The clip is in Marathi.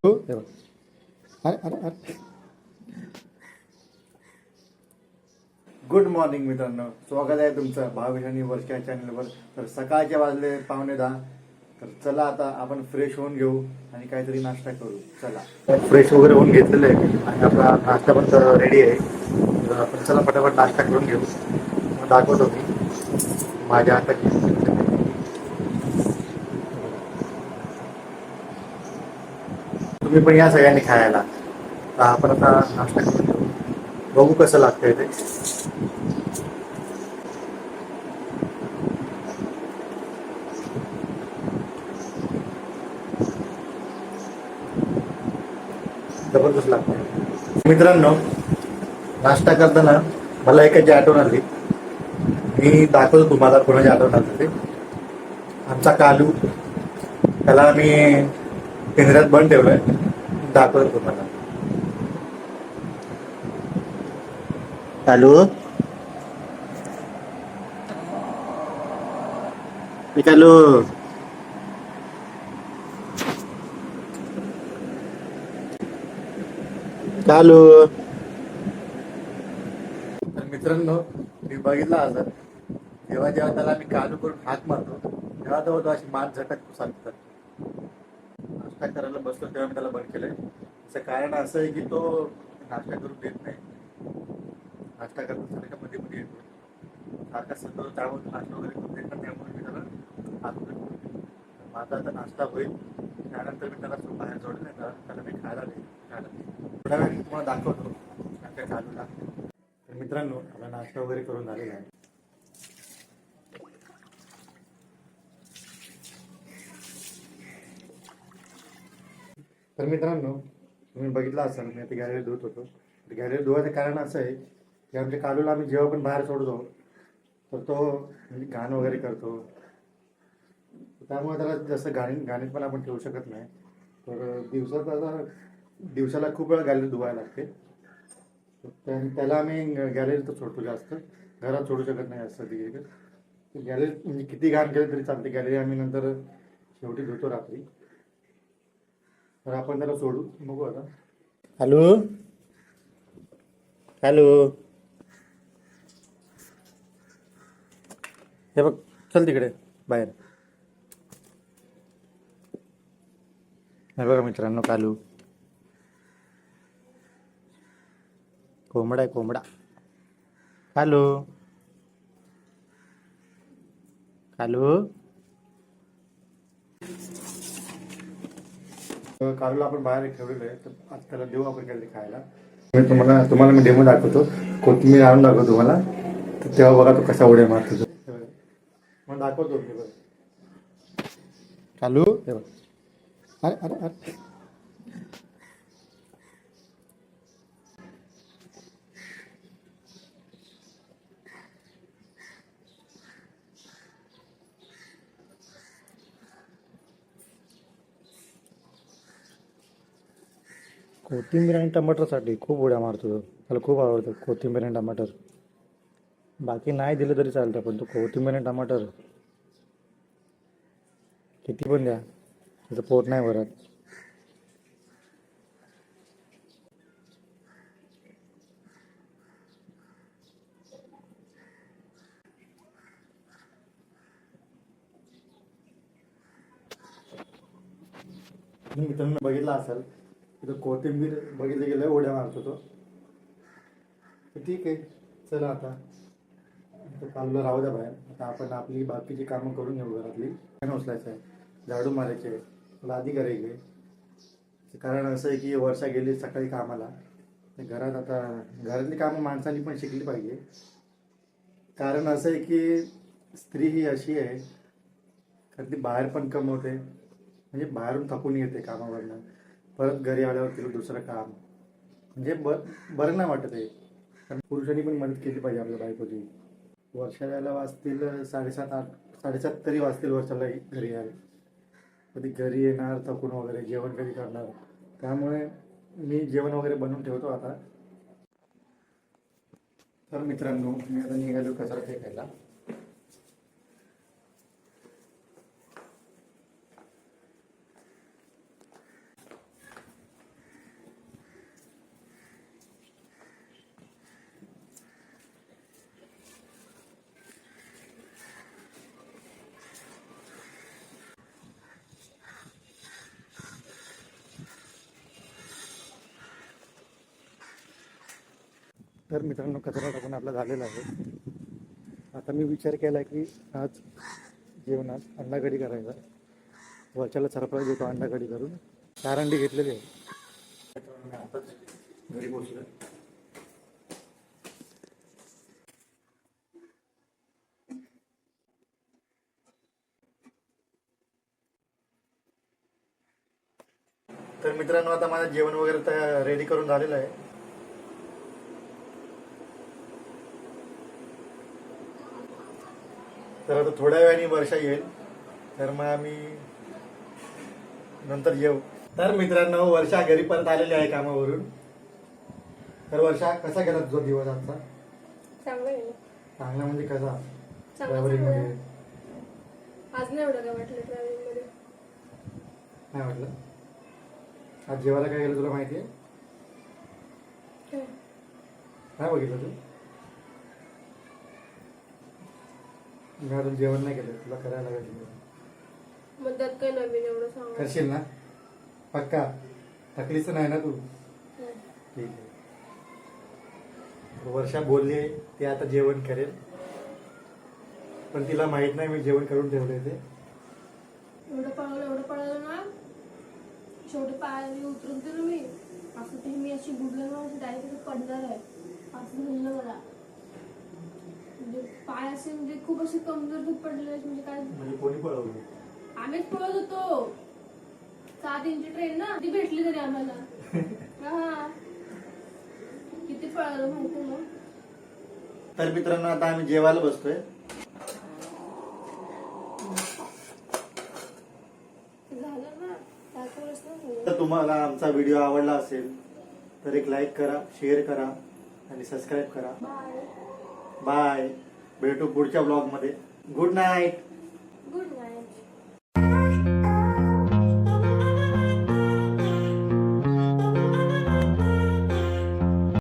हो हे बघ. अरे अरे अरे गुड मॉर्निंग मित्रांनो, स्वागत आहे तुमचं भावेश आणि वर्ष या चॅनलवर. तर सकाळचे वाजले 9:15. तर चला आता आपण फ्रेश होऊन घेऊ आणि काहीतरी नाश्ता करू. चला फ्रेश वगैरे होऊन घेतलेलं आहे आणि आपला नाश्ता पण रेडी आहे. तर आपण चला फटाफट नाश्ता करून घेऊ. मग दाखवतो मी माझ्या हाताची. तुम्ही पण या सगळ्यांनी खायला. तर आपण आता नाश्ता करून घेऊ, बघू कसं लागतंय ते. जबरदस्त लागतं मित्रांनो. नाश्ता करताना मला एकाची आठवण आली. मी दाखवतो तुम्हाला कोणाची आठवण आली ते. आमचा कालू, त्याला आम्ही पिंजऱ्यात बंद ठेवलंय. दाखवतो तुम्हाला. कालू, कालू, कालू. तर मित्रांनो, मी बघितला असं जेव्हा जेव्हा त्याला मी कालू करून हाक मारतो तेव्हा तो अशी मान झटक सांगतात. नाश्ता करायला बसलो तेव्हा मी त्याला बंद केलंय. त्याचं कारण असं आहे की तो नाश्ता करून देत नाही. नाश्ता करतो सारखा मध्ये मध्ये येतो, सारखा सतत त्यामुळे नाश्ता वगैरे करून देत नाही. त्यामुळे मी त्याला हात करतो. माझा आता नाश्ता होईल, त्यानंतर मी त्याला बाहेर सोडून येणार. त्याला मी खायला देईल. थोड्या वेळ तुम्हाला दाखवतो त्या चालूला. तर मित्रांनो, आपला नाश्ता वगैरे करून झालेला आहे. तर मित्रांनो, तुम्ही बघितलं असाल मी आता गॅलरी धुत होतो. गॅलरी धुवायचं कारण असं आहे की आमच्या कालूला आम्ही जेव्हा पण बाहेर सोडतो तर तो म्हणजे घाण वगैरे करतो. त्यामुळे त्याला जसं गाणीत पण आपण ठेवू शकत नाही. तर दिवसाला खूप वेळा गॅलरी धुवायला लागते. त्याला आम्ही गॅलरीतच सोडतो, जास्त घरात सोडू शकत नाही असं. गॅलरी म्हणजे किती घाण केली तरी चालते. गॅलरी आम्ही नंतर शेवटी धुतो रात्री. तर आपण त्याला सोडू बघू आता. हॅलो हॅलो, हे बघ, चल तिकडे बाहेर. हे बघा मित्रांनो, कालू कोंबडा आहे, कोंबडा. हॅलो कालू. कालूला आपण बाहेर ठेवलेलं आहे, तर आज त्याला देऊ आपण काहीतरी खायला. तुम्हाला मी डेमो दाखवतो, कोथिंबीर आणून दाखवतो तुम्हाला. तर तेव्हा बघा तो कसा उड्या मारतो. मग दाखवतो मी बघ. कालू हे बघ. अरे अरे अरे कोथिंबीर आणि टमाटरसाठी खूप उड्या मारतो तो. त्याला खूप आवडतं कोथिंबीर आणि टमाटर. बाकी नाही दिलं तरी चालतं, पण तो कोथिंबीर आणि टमाटर किती पण द्या, त्याचं पोट नाही भरत. मित्रांनो बघितला असेल तिथं कोथिंबीर बघितलं गेलं उड्या मारतो तो. तर ठीक आहे, चला आता कालूला राहू द्या बाहेर. आता आपण आपली बाकीची कामं करून घेऊ. घरातली उचलायचं आहे, झाडू मारायचे, लादी करायची. कारण असं आहे की वर्षा गेली सकाळी कामाला. घरात आता घरातली कामं माणसांनी पण शिकली पाहिजे. कारण असं आहे की स्त्री ही अशी आहे कारण ती बाहेर पण कमवते, म्हणजे बाहेरून थकून येते कामावरनं, परत घरी आल्यावर तिला दुसरं काम म्हणजे बरं नाही वाटत आहे. कारण पुरुषांनी पण मदत केली पाहिजे आपल्या बायकोची. वर्षाला वाजतील 7:30 तरी वाजतील वर्षाला घरी यायला. कधी घरी येणार थकून वगैरे, जेवण कधी करणार. त्यामुळे मी जेवण वगैरे बनवून ठेवतो आता. तर मित्रांनो, मी आता निघालो कचरा फेकायला. तर मित्रांनो कचरा टाकून आपला झालेला आहे. आता मी विचार केला की आज जेवणात अंडा कढी करायचा. वरच्याला सरप्राईज देतो अंडा कढी करून. 4 अंडी घेतलेली आहे. आताच घरी पोहोचलो. तर मित्रांनो आता माझं जेवण वगैरे रेडी करून झालेलं आहे. तर आता थोड्या वेळाने वर्षा येईल तर मग आम्ही नंतर जेवू. तर मित्रांनो वर्षा घरी परत आलेली आहे कामावरून. तर वर्षा कसा गेला तुझा दिवस आजचा? चांगलं गेलं. चांगला म्हणजे कसा? चांगलं ट्रॅव्हलिंग मध्ये चांगलं. आज नाही एवढं काय वाटलं ट्रॅव्हलिंग मध्ये. नाही वाटलं? आज जेवायला काय गेलं तुला माहिती आहे? काय? काय बघितलं तू? मी अजून जेवण नाही केलं. तुला करायला लागेल जेवण. मग त्यात काय नवीन एवढं सांग. करशील ना पक्का? थकलीच नाही ना तू? नाही. ठीक आहे. वर्षा बोलली ती आता जेवण करेल पण तिला माहित नाही मी जेवण करून ठेवले ते. एवढं पळवलं ना शेवटी पायाने उतरून दिलं मी. असं ते मी अशी बुडलं ना डायरेक्ट पडणार आहे असं झालं मला. म्हणजे पाय असे म्हणजे खूप असे कमजोर दूध पडलेले म्हणजे काय. म्हणजे कोणी पळवलं? आम्हीच पळत होतो. 7 इंची ट्रेन ना ती भेटली तरी आम्हाला. हा किती पळालं माहिती ना. तर मित्रांनो आता आम्ही जेवायला बसतोय. झालं ना त्यातूनच ना. तर तुम्हाला आमचा व्हिडिओ आवडला असेल तर एक लाईक करा, शेअर करा आणि सबस्क्राईब करा. बाय. बाय. भेटू पुढच्या ब्लॉग मध्ये. Good night. Good night.